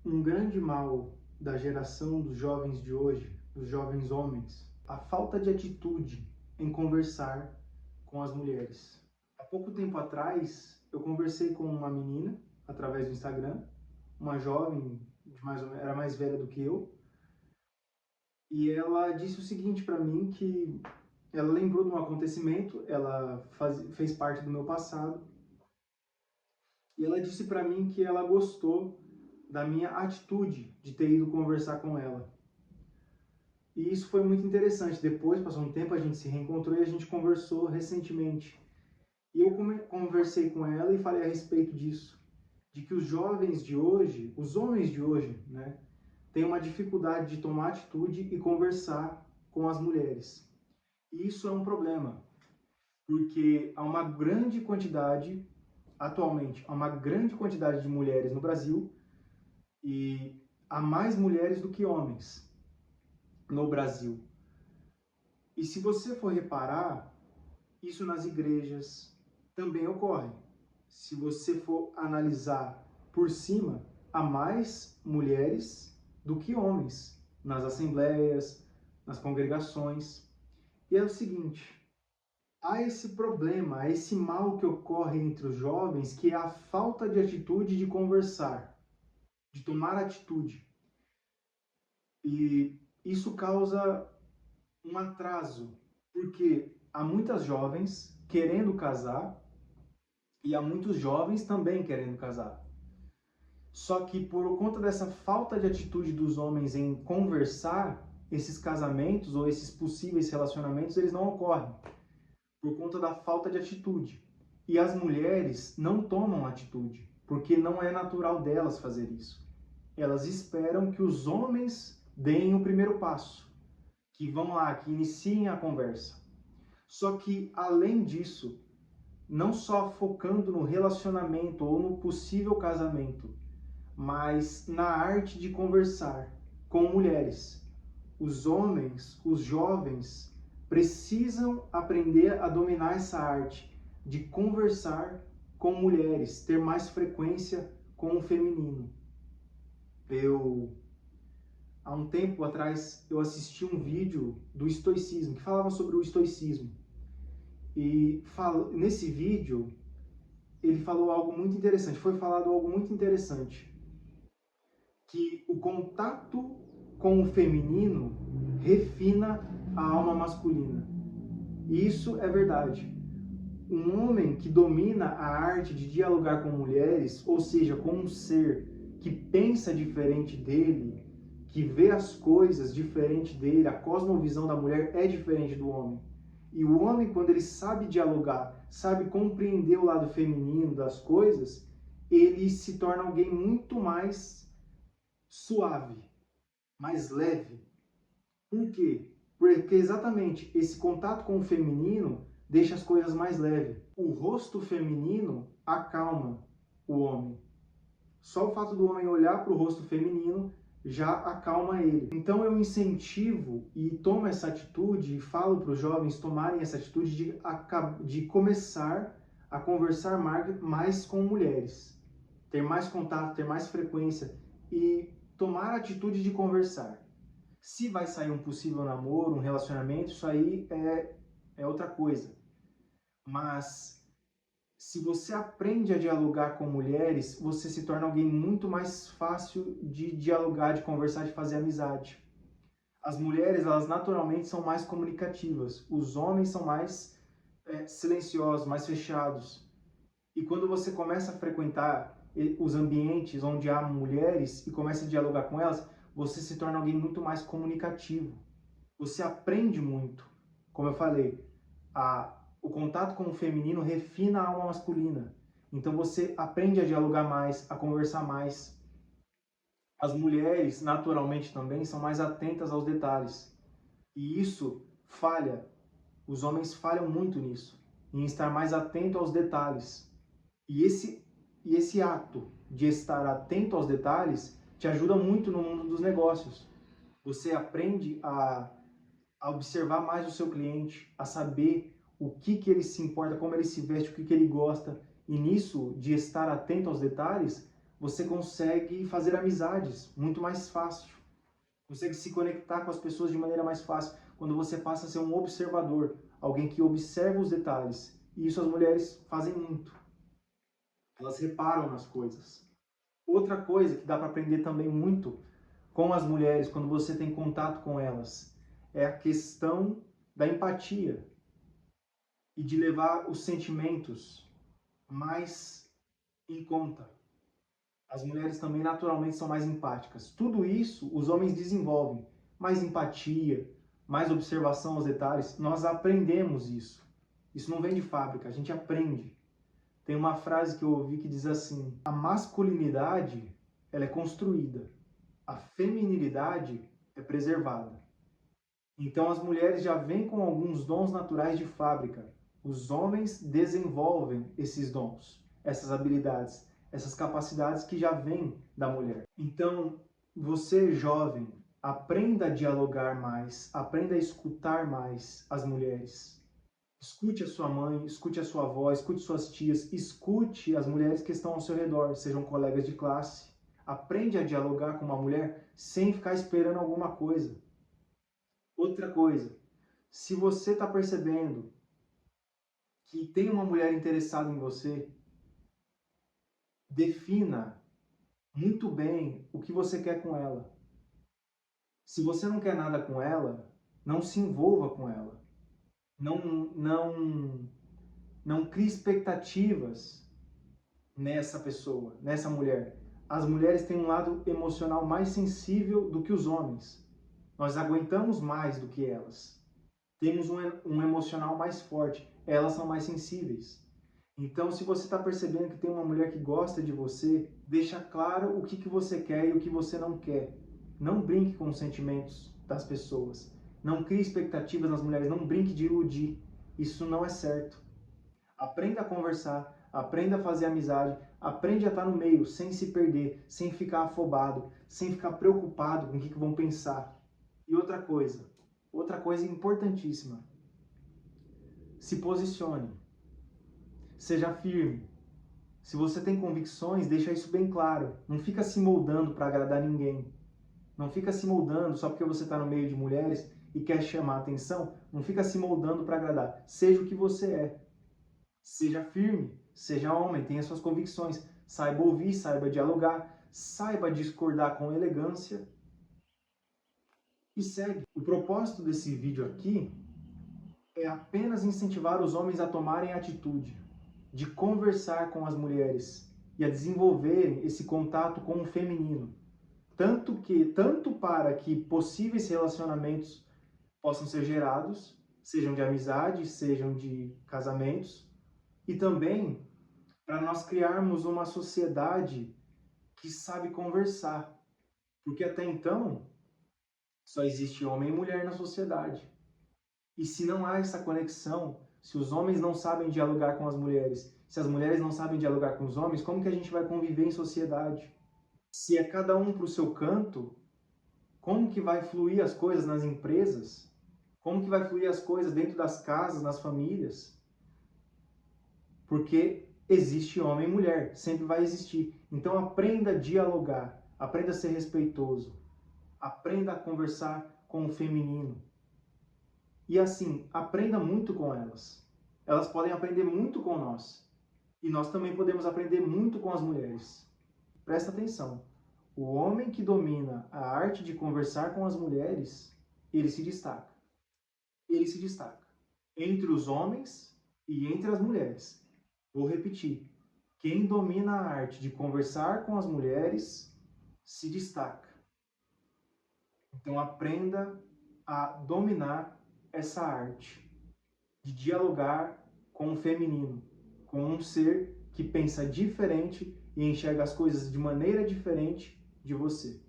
Um grande mal da geração dos jovens de hoje, dos jovens homens, a falta de atitude em conversar com as mulheres. Há pouco tempo atrás, eu conversei com uma menina através do Instagram, uma jovem, era mais velha do que eu, e ela disse o seguinte para mim, que ela lembrou de um acontecimento, fez parte do meu passado, e ela disse para mim que ela gostou da minha atitude de ter ido conversar com ela. E isso foi muito interessante. Depois, passou um tempo, a gente se reencontrou e a gente conversou recentemente. E eu conversei com ela e falei a respeito disso, de que os jovens de hoje, os homens de hoje, né, têm uma dificuldade de tomar atitude e conversar com as mulheres. E isso é um problema, porque há uma grande quantidade, atualmente, há uma grande quantidade de mulheres no Brasil e há mais mulheres do que homens no Brasil. E se você for reparar, isso nas igrejas também ocorre. Se você for analisar por cima, há mais mulheres do que homens nas assembleias, nas congregações. E é o seguinte, há esse problema, há esse mal que ocorre entre os jovens, que é a falta de atitude de conversar, de tomar atitude. E isso causa um atraso, porque há muitas jovens querendo casar e há muitos jovens também querendo casar. Só que por conta dessa falta de atitude dos homens em conversar, esses casamentos ou esses possíveis relacionamentos, eles não ocorrem, por conta da falta de atitude. E as mulheres não tomam atitude, porque não é natural delas fazer isso. Elas esperam que os homens deem o primeiro passo, que vão lá, que iniciem a conversa. Só que, além disso, não só focando no relacionamento ou no possível casamento, mas na arte de conversar com mulheres. Os homens, os jovens, precisam aprender a dominar essa arte de conversar com mulheres, ter mais frequência com o feminino. Há um tempo atrás, eu assisti um vídeo do estoicismo, que falava sobre o estoicismo. E nesse vídeo, ele falou algo muito interessante, foi falado algo muito interessante, que o contato com o feminino refina a alma masculina. E isso é verdade. Um homem que domina a arte de dialogar com mulheres, ou seja, com um ser que pensa diferente dele, que vê as coisas diferente dele, a cosmovisão da mulher é diferente do homem. E o homem, quando ele sabe dialogar, sabe compreender o lado feminino das coisas, ele se torna alguém muito mais suave, mais leve. Por quê? Porque exatamente esse contato com o feminino deixa as coisas mais leves. O rosto feminino acalma o homem. Só o fato do homem olhar para o rosto feminino já acalma ele. Então eu incentivo e tomo essa atitude e falo para os jovens tomarem essa atitude de começar a conversar mais com mulheres. Ter mais contato, ter mais frequência e tomar a atitude de conversar. Se vai sair um possível namoro, um relacionamento, isso aí é outra coisa. Mas se você aprende a dialogar com mulheres, você se torna alguém muito mais fácil de dialogar, de conversar, de fazer amizade. As mulheres, elas naturalmente são mais comunicativas. Os homens são mais silenciosos, mais fechados. E quando você começa a frequentar os ambientes onde há mulheres e começa a dialogar com elas, você se torna alguém muito mais comunicativo. Você aprende muito. Como eu falei, o contato com o feminino refina a alma masculina. Então você aprende a dialogar mais, a conversar mais. As mulheres, naturalmente também, são mais atentas aos detalhes. E isso falha. Os homens falham muito nisso, em estar mais atento aos detalhes. E esse ato de estar atento aos detalhes te ajuda muito no mundo dos negócios. Você aprende a observar mais o seu cliente, a saber o que ele se importa, como ele se veste, o que ele gosta. E nisso, de estar atento aos detalhes, você consegue fazer amizades muito mais fácil. Consegue se conectar com as pessoas de maneira mais fácil quando você passa a ser um observador, alguém que observa os detalhes. E isso as mulheres fazem muito. Elas reparam nas coisas. Outra coisa que dá para aprender também muito com as mulheres, quando você tem contato com elas, é a questão da empatia e de levar os sentimentos mais em conta. As mulheres também naturalmente são mais empáticas. Tudo isso os homens desenvolvem. Mais empatia, mais observação aos detalhes. Nós aprendemos isso. Isso não vem de fábrica, a gente aprende. Tem uma frase que eu ouvi que diz assim: a masculinidade, ela é construída, a feminilidade é preservada. Então as mulheres já vêm com alguns dons naturais de fábrica. Os homens desenvolvem esses dons, essas habilidades, essas capacidades que já vêm da mulher. Então, você jovem, aprenda a dialogar mais, aprenda a escutar mais as mulheres. Escute a sua mãe, escute a sua avó, escute suas tias, escute as mulheres que estão ao seu redor, sejam colegas de classe. Aprende a dialogar com uma mulher sem ficar esperando alguma coisa. Outra coisa, se você está percebendo que tem uma mulher interessada em você, defina muito bem o que você quer com ela. Se você não quer nada com ela, não se envolva com ela. Não crie expectativas nessa pessoa, nessa mulher. As mulheres têm um lado emocional mais sensível do que os homens. Nós aguentamos mais do que elas. Temos um emocional mais forte. Elas são mais sensíveis. Então, se você está percebendo que tem uma mulher que gosta de você, deixa claro o que você quer e o que você não quer. Não brinque com os sentimentos das pessoas. Não crie expectativas nas mulheres. Não brinque de iludir. Isso não é certo. Aprenda a conversar. Aprenda a fazer amizade. Aprende a estar no meio, sem se perder, sem ficar afobado, sem ficar preocupado com o que vão pensar. E outra coisa importantíssima. Se posicione. Seja firme. Se você tem convicções, deixa isso bem claro. Não fica se moldando para agradar ninguém. Não fica se moldando só porque você está no meio de mulheres e quer chamar a atenção. Não fica se moldando para agradar. Seja o que você é. Seja firme, seja homem, tenha suas convicções. Saiba ouvir, saiba dialogar, saiba discordar com elegância. E segue. O propósito desse vídeo aqui é apenas incentivar os homens a tomarem atitude, de conversar com as mulheres e a desenvolverem esse contato com o feminino. Tanto para que possíveis relacionamentos possam ser gerados, sejam de amizade, sejam de casamentos, e também para nós criarmos uma sociedade que sabe conversar. Porque até então, só existe homem e mulher na sociedade. E se não há essa conexão, se os homens não sabem dialogar com as mulheres, se as mulheres não sabem dialogar com os homens, como que a gente vai conviver em sociedade? Se é cada um para o seu canto, como que vai fluir as coisas nas empresas? Como que vai fluir as coisas dentro das casas, nas famílias? Porque existe homem e mulher, sempre vai existir. Então aprenda a dialogar, aprenda a ser respeitoso, aprenda a conversar com o feminino. E assim, aprenda muito com elas. Elas podem aprender muito com nós. E nós também podemos aprender muito com as mulheres. Presta atenção. O homem que domina a arte de conversar com as mulheres, ele se destaca. Ele se destaca. Entre os homens e entre as mulheres. Vou repetir. Quem domina a arte de conversar com as mulheres, se destaca. Então aprenda a dominar essa arte de dialogar com o feminino, com um ser que pensa diferente e enxerga as coisas de maneira diferente de você.